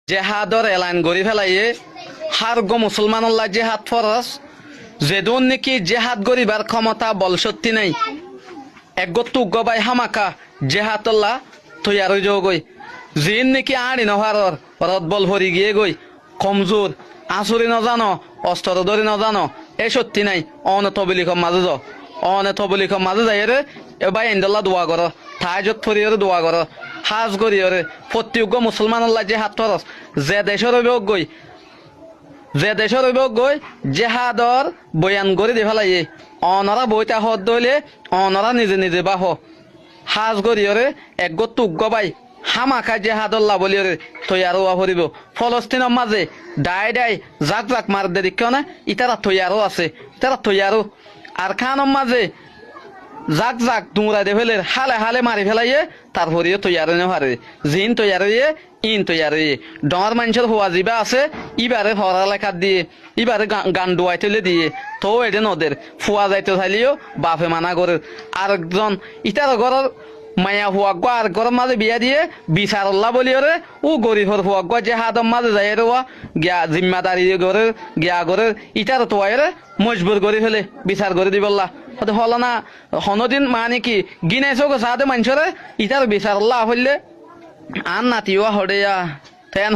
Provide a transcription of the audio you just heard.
জেহাদর এলান গড়ি ফেলাইয়ে হারগ মুসলমানুল্লাহ জেহাদ ফরস যেদন নাকি জেহাদ গরিবার ক্ষমতা বল সত্যি নাই একগত্তু গবাই হামাকা জেহাদুল্লাহ তৈয়ার হয়ে যাও গই জিন নাকি আড়ি নহারর রদ বল ভরি গিয়ে গই কমজোর আসুরি নজানো অস্ত্র ধরি নজানো এ সত্যি নাই অনে তবলিক মাঝে যাও অনে তবলিক মাঝে যাই রে এবার ইন্দল্লা দোয়া করো তাহাজত ফরিয়রে দোয়া করো হাজ করিয়রে প্রত্যেক মুসলমানুল্লাহ জেহাদ ফরস যে দেশের গই যে দেশের গই জেহাদর বয়ান করে দি ফেলাইয়ে অনরা বইটা হদ দইলে অনরা নিজে নিজে বাহ হাজ করিয়রে একগত গবাই হামাখা জেহাদুল্লাহ বলিয়রে তৈয়ারও হরিব ফলস্তিনের মাঝে ডাই ডাই জাক জাক মার দেরি কেউ না ইতারা তৈয়ারও আছে ইতারা তৈয়ারও আর খানের মাঝে জাক জাক দুমরা দে ফেলে হালে হালে মারি ফেলাইয়ে তারপরেও তৈয়ার হারে জিন তৈয়ার হইয়ে ইন তৈয়ার হইয়ে ডর মানুষের হওয়া যিবা আছে ইবারে হরা লেখা দিয়ে ইবারে গান ডুয়াই তুলে দিয়ে তো এটা নদের ফুয়া যাইতে চাইলেও বাপে মানা করে আরেকজন ইটার ঘরের মায়া হুয়াগ আর ঘরের মাঝে বিয়া দিয়ে বিচারল্লা বলিওরে ও গরিবর হুয়াগ যে হাতর মাঝে যাই রেওয়া গিয়া জিম্মাদারি করে গিয়া করে ইটার তোয়াইরে মজবুর করে ফেলে বিচার করে দিবল্লা হল না হনদিন মানে কি গিনাইছ গো সাথে মানুষরে ইটার বিচারল্লা হইলে আর নাতিও হড়েয়া তেন